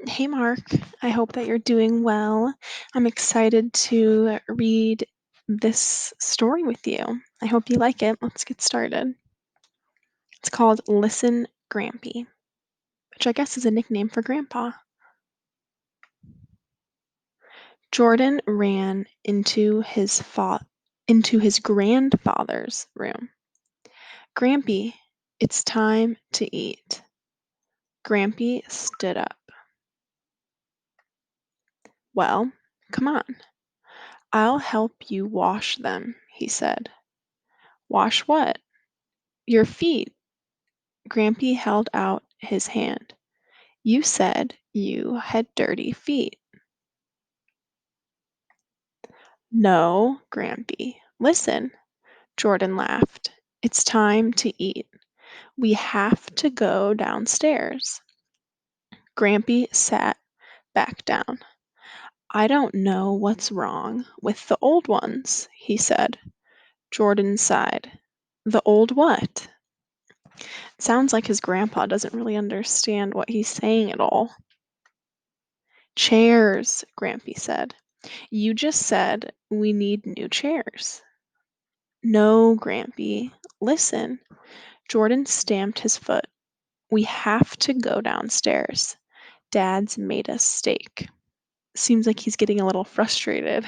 Hey Mark, I hope that you're doing well. I'm excited to read this story with you. I hope you like it. Let's get started. It's called Listen, Grampie, which I guess is a nickname for Grandpa. Jordan ran into his grandfather's room. Grampie, it's time to eat. Grampie stood up. Well, come on. I'll help you wash them, he said. Wash what? Your feet. Grampy held out his hand. You said you had dirty feet. No, Grampy. Listen. Jordan laughed. It's time to eat. We have to go downstairs. Grampy sat back down. I don't know what's wrong with the old ones, he said. Jordan sighed. The old what? Sounds like his grandpa doesn't really understand what he's saying at all. Chairs, Grampy said. You just said we need new chairs. No, Grampy. Listen. Jordan stamped his foot. We have to go downstairs. Dad's made us steak. Seems like he's getting a little frustrated.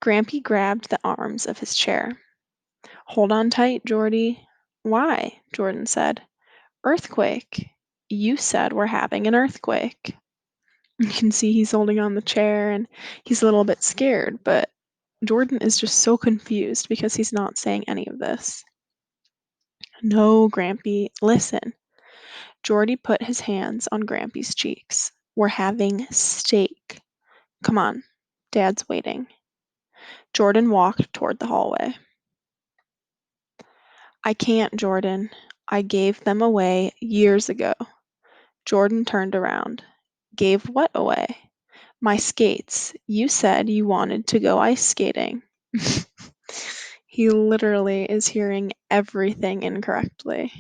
Grampy grabbed the arms of his chair. Hold on tight, Jordy. Why? Jordan said. Earthquake. You said we're having an earthquake. You can see he's holding on the chair and he's a little bit scared, but Jordan is just so confused because he's not saying any of this. No, Grampy, listen. Jordy put his hands on Grampy's cheeks. We're having steak. Come on, Dad's waiting. Jordan walked toward the hallway. I can't, Jordan. I gave them away years ago. Jordan turned around. Gave what away? My skates. You said you wanted to go ice skating. He literally is hearing everything incorrectly.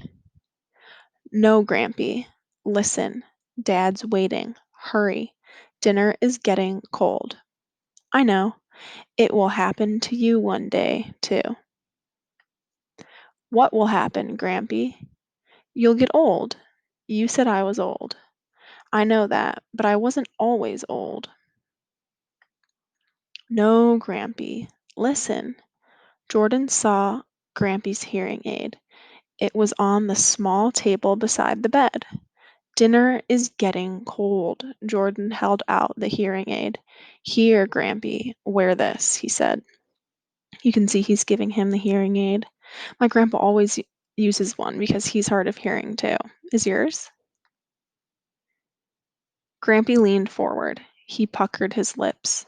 No, Grampy. Listen. Dad's waiting. Hurry. Dinner is getting cold. I know. It will happen to you one day, too. What will happen, Grampy? You'll get old. You said I was old. I know that, but I wasn't always old. No, Grampy. Listen. Jordan saw Grampy's hearing aid. It was on the small table beside the bed. Dinner is getting cold. Jordan held out the hearing aid. Here, Grampy, wear this, he said. You can see he's giving him the hearing aid. My grandpa always uses one because he's hard of hearing too. Is yours? Grampy leaned forward. He puckered his lips.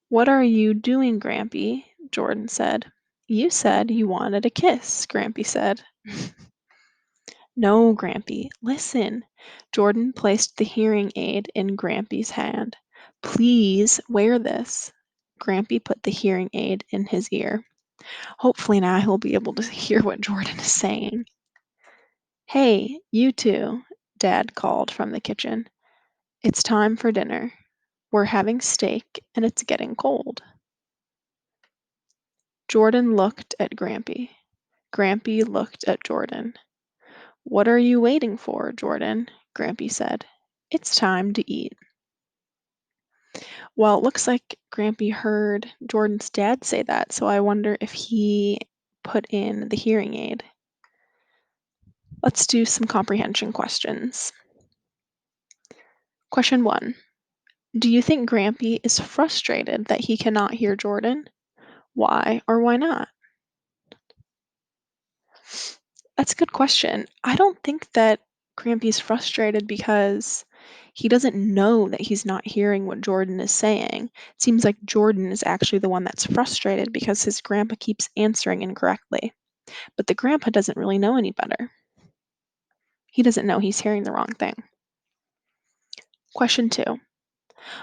What are you doing, Grampy? Jordan said. You said you wanted a kiss, Grampy said. No, Grampy, listen. Jordan placed the hearing aid in Grampy's hand. Please wear this. Grampy put the hearing aid in his ear. Hopefully now he'll be able to hear what Jordan is saying. Hey, you two, Dad called from the kitchen. It's time for dinner. We're having steak and it's getting cold. Jordan looked at Grampy. Grampy looked at Jordan. What are you waiting for, Jordan? Grampy said. It's time to eat. Well, it looks like Grampy heard Jordan's dad say that, so I wonder if he put in the hearing aid. Let's do some comprehension questions. Question 1. Do you think Grampy is frustrated that he cannot hear Jordan? Why or why not? That's a good question. I don't think that Grampy's frustrated because he doesn't know that he's not hearing what Jordan is saying. It seems like Jordan is actually the one that's frustrated because his grandpa keeps answering incorrectly. But the grandpa doesn't really know any better. He doesn't know he's hearing the wrong thing. Question 2.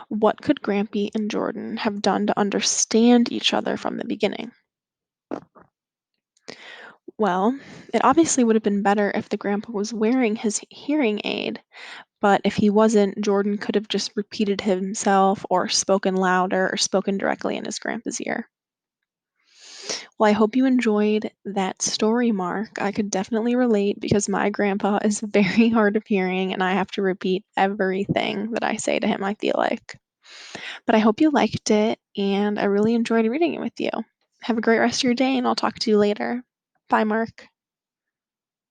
What could Grampy and Jordan have done to understand each other from the beginning? Well, it obviously would have been better if the grandpa was wearing his hearing aid, but if he wasn't, Jordan could have just repeated himself or spoken louder or spoken directly in his grandpa's ear. Well, I hope you enjoyed that story, Mark. I could definitely relate because my grandpa is very hard of hearing and I have to repeat everything that I say to him, I feel like. But I hope you liked it and I really enjoyed reading it with you. Have a great rest of your day and I'll talk to you later. Bye, Mark.